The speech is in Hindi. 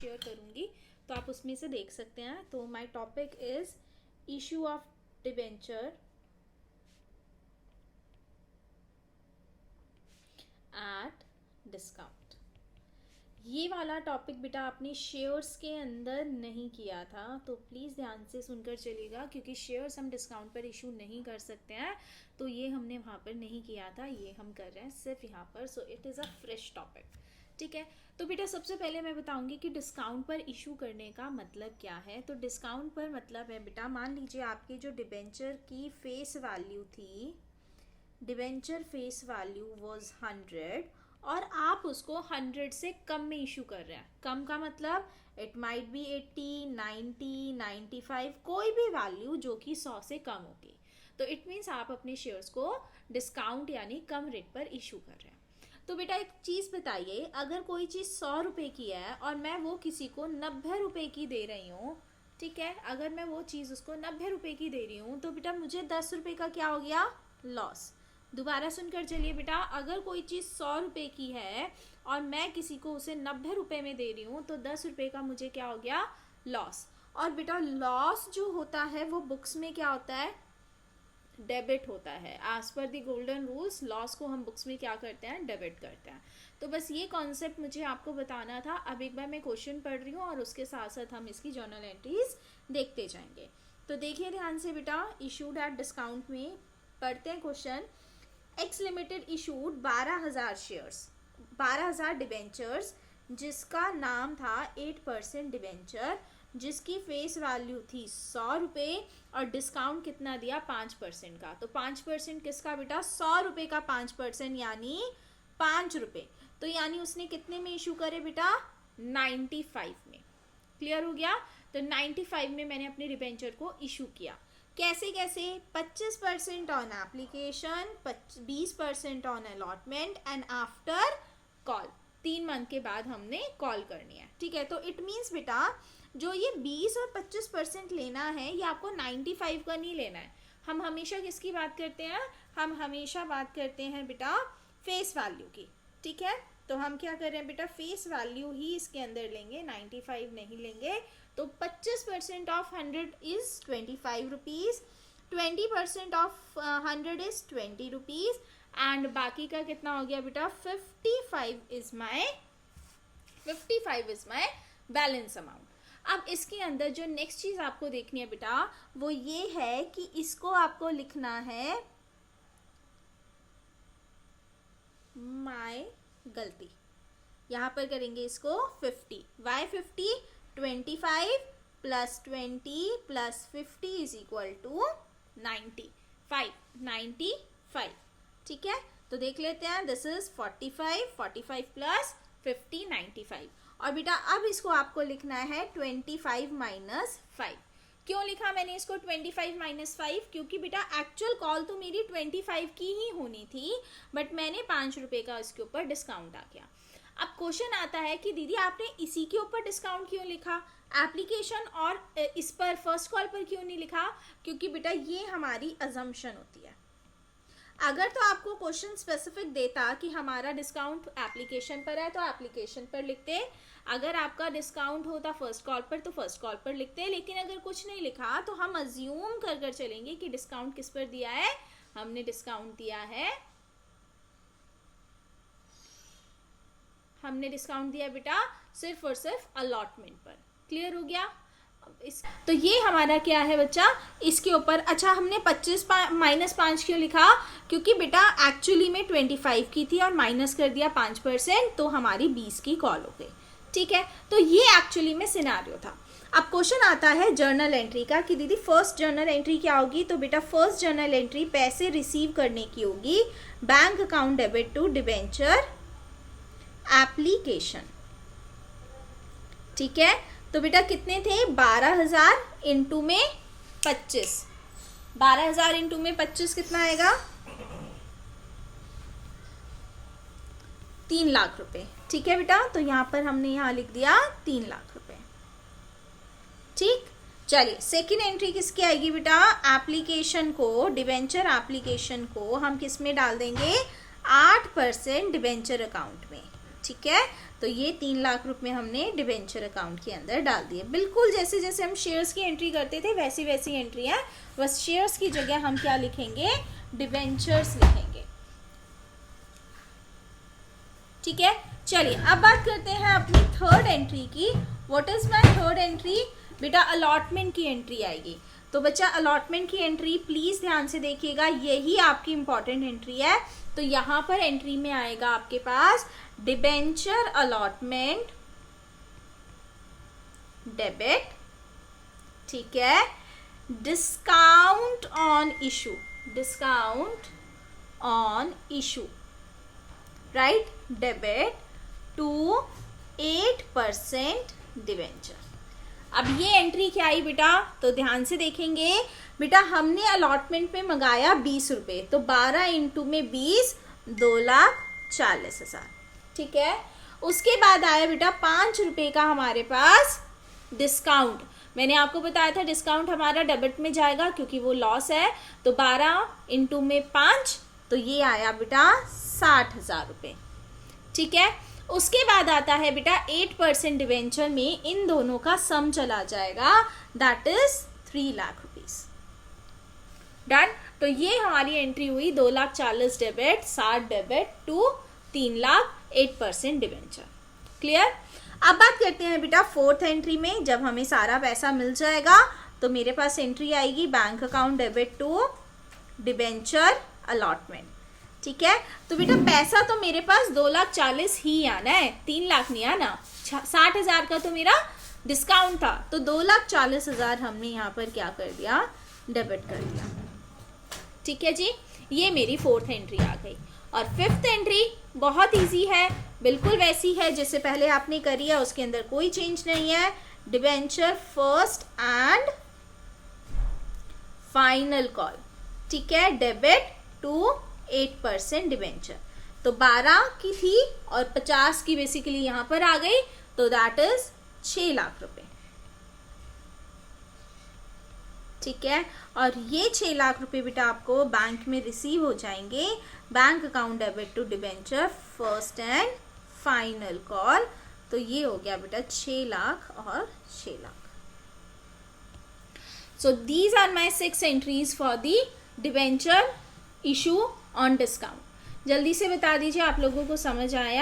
शेयर करूँगी तो आप उसमें से देख सकते हैं। तो my topic is issue of debenture at discount. ये वाला टॉपिक बेटा आपने शेयर्स के अंदर नहीं किया था, तो प्लीज़ ध्यान से सुनकर चलिएगा, क्योंकि शेयर्स हम डिस्काउंट पर इशू नहीं कर सकते हैं, तो ये हमने वहाँ पर नहीं किया था, ये हम कर रहे हैं सिर्फ यहाँ पर। So it is a fresh topic, ठीक है। तो बेटा सबसे पहले मैं बताऊंगी कि डिस्काउंट पर इशू करने का मतलब क्या है। तो डिस्काउंट पर मतलब है बेटा, मान लीजिए आपकी जो डिबेंचर की फेस वैल्यू थी, डिबेंचर फेस वैल्यू वाज 100 और आप उसको 100 से कम में इशू कर रहे हैं। कम का मतलब इट माइट बी 80, 90, 95, कोई भी वैल्यू जो कि 100 से कम होगी। तो इट मीन्स आप अपने शेयर्स को डिस्काउंट यानी कम रेट पर इशू कर रहे हैं। तो बेटा एक चीज़ बताइए, अगर कोई चीज़ 100 रुपये की है और मैं वो किसी को 90 रुपये की दे रही हूँ, ठीक है, अगर मैं वो चीज़ उसको 90 रुपये की दे रही हूँ, तो बेटा मुझे 10 रुपये का क्या हो गया? लॉस। दोबारा सुनकर चलिए बेटा, अगर कोई चीज़ 100 रुपये की है और मैं किसी को उसे 90 रुपये में दे रही हूँ, तो 10 रुपये का मुझे क्या हो गया? लॉस। और बेटा लॉस जो होता है वो बुक्स में क्या होता है? डेबिट होता है। एज पर दी गोल्डन रूल्स लॉस को हम बुक्स में क्या करते हैं? डेबिट करते हैं। तो बस ये कॉन्सेप्ट मुझे आपको बताना था। अब एक बार मैं क्वेश्चन पढ़ रही हूँ और उसके साथ साथ हम इसकी जर्नल एंट्रीज देखते जाएंगे। तो देखिए ध्यान से बेटा, इशूड एट डिस्काउंट में पढ़ते हैं question. X limited issued 12,000 shares, 12,000 debentures, जिसका नाम था 8% डिबेंचर, जिसकी फेस वैल्यू थी 100 रुपये और डिस्काउंट कितना दिया? 5% का। तो 5% किसका बेटा? 100 रुपये का 5% यानी 5 रुपये। तो यानी उसने कितने में इशू करे बेटा? 95 में। क्लियर हो गया? तो 95 में मैंने अपने डिबेंचर को इशू किया। कैसे कैसे? 25% on application, 20% on allotment and after call. 3 month के बाद हमने कॉल करनी है, ठीक है। तो इट मीन्स बेटा जो ये 20 और 25% लेना है, ये आपको 95 का नहीं लेना है। हम हमेशा किसकी बात करते हैं? हम हमेशा बात करते हैं बेटा फेस वैल्यू की, ठीक है। तो हम क्या कर रहे हैं बेटा? फेस वैल्यू ही इसके अंदर लेंगे, 95 नहीं लेंगे। तो 25% of 100 is 25 rupees, 20% of 100 is 20 rupees and बाकी का कितना हो गया बेटा? 55 इज माई बैलेंस अमाउंट। अब इसके अंदर जो नेक्स्ट चीज़ आपको देखनी है बेटा, वो ये है कि इसको आपको लिखना है माय गलती। यहाँ पर करेंगे इसको 50। Why 50? 25 plus 20 plus 50 is equal to 95, ठीक है। तो देख लेते हैं, दिस इज 45 प्लस 50 95। और बेटा अब इसको आपको लिखना है 25 माइनस 5। क्यों लिखा मैंने इसको 25 माइनस 5? क्योंकि बेटा एक्चुअल कॉल तो मेरी 25 की ही होनी थी, बट मैंने 5 रुपये का इसके ऊपर डिस्काउंट आ गया। अब क्वेश्चन आता है कि दीदी आपने इसी के ऊपर डिस्काउंट क्यों लिखा, एप्लीकेशन और इस पर फर्स्ट कॉल पर क्यों नहीं लिखा? क्योंकि बेटा ये हमारी अजम्पशन होती है। अगर तो आपको क्वेश्चन स्पेसिफिक देता कि हमारा डिस्काउंट एप्लीकेशन पर है तो एप्लीकेशन पर लिखते, अगर आपका डिस्काउंट होता फर्स्ट कॉल पर तो फर्स्ट कॉल पर लिखते, लेकिन अगर कुछ नहीं लिखा तो हम अज्यूम कर चलेंगे कि डिस्काउंट किस पर दिया है? हमने डिस्काउंट दिया है, हमने डिस्काउंट दिया बेटा सिर्फ और सिर्फ अलॉटमेंट पर। क्लियर हो गया? तो ये हमारा क्या है बच्चा इसके ऊपर? अच्छा, हमने 25 माइनस 5 क्यों लिखा? क्योंकि बेटा एक्चुअली में 25 की थी और माइनस कर दिया 5%, तो हमारी 20 की कॉल हो गई, ठीक है। तो ये एक्चुअली में सिनेरियो था। अब क्वेश्चन आता है जर्नल एंट्री का कि दीदी फर्स्ट जर्नल एंट्री क्या होगी? तो बेटा फर्स्ट जर्नल एंट्री पैसे रिसीव करने की होगी, bank account debit to debenture application, ठीक है। तो बेटा कितने थे? 12,000 इंटू में 25। 12,000 इंटू में 25 कितना आएगा? 3 लाख रुपए, ठीक है बेटा। तो यहाँ पर हमने यहाँ लिख दिया 3 लाख रुपए, ठीक। चलिए सेकेंड एंट्री किसकी आएगी बेटा? एप्लीकेशन को, डिबेंचर एप्लीकेशन को हम किस में डाल देंगे? 8% डिबेंचर अकाउंट में, ठीक है, तो ये 3 लाख रुपए हमने डिबेंचर अकाउंट के अंदर डाल दिए। बिल्कुल जैसे जैसे हम शेयर्स की एंट्री करते थे वैसी वैसी एंट्री है, बस शेयर्स की जगह हम क्या लिखेंगे, डिबेंचर्स लिखेंगे। ठीक है, चलिए अब बात करते हैं अपनी थर्ड एंट्री की। What is my third entry? बेटा अलॉटमेंट की एंट्री आएगी। तो बच्चा अलॉटमेंट की एंट्री प्लीज ध्यान से देखिएगा, यही आपकी इंपॉर्टेंट एंट्री है। तो यहां पर एंट्री में आएगा आपके पास डिबेंचर अलॉटमेंट डेबिट, ठीक है, discount on issue, discount on issue, right, debit to 8% debenture. अब ये एंट्री क्या आई बेटा? तो ध्यान से देखेंगे बेटा, हमने अलॉटमेंट पे मंगाया 20 रुपए, तो 12 इंटू में 20, 2,40,000, ठीक है। उसके बाद आया बेटा 5 रुपए का हमारे पास डिस्काउंट। मैंने आपको बताया था डिस्काउंट हमारा डेबिट में जाएगा क्योंकि वो लॉस है, तो 12 इंटू में 5, तो ये आया बेटा 60,000 रुपये, ठीक है। उसके बाद आता है बेटा 8% डिवेंचर में इन दोनों का सम चला जाएगा, that is 3 lakh rupees. Done. तो ये हमारी एंट्री हुई 2,40,000 debit, 60 debit to 3 lakh, 8% debenture. Clear. अब बात करते हैं बेटा फोर्थ एंट्री में। जब हमें सारा पैसा मिल जाएगा तो मेरे पास एंट्री आएगी bank account debit to debenture allotment, ठीक है। तो बेटा पैसा तो मेरे पास 2,40,000 ही आना है, 3 लाख नहीं आना। 60,000 का तो मेरा डिस्काउंट था, तो 2,40,000 हमने यहाँ पर क्या कर दिया, डेबिट कर दिया, ठीक है जी। ये मेरी फोर्थ एंट्री आ गई। और फिफ्थ एंट्री बहुत इजी है, बिल्कुल वैसी है जैसे पहले आपने करी है, उसके अंदर कोई चेंज नहीं है। Debenture first and final call, ठीक है, डेबिट टू 8% डिबेंचर। तो 12 की थी और 50 की बेसिकली यहां पर आ गई, तो दैट इज 6 लाख रुपए, ठीक है। और ये 6 लाख रुपए बेटा आपको बैंक में रिसीव हो जाएंगे, bank account debit to debenture first and final call. तो ये हो गया बेटा 6 लाख और 6 lakh. So these are my 6 entries for the debenture issue on discount. जल्दी से बता दीजिए आप लोगों को समझ आया?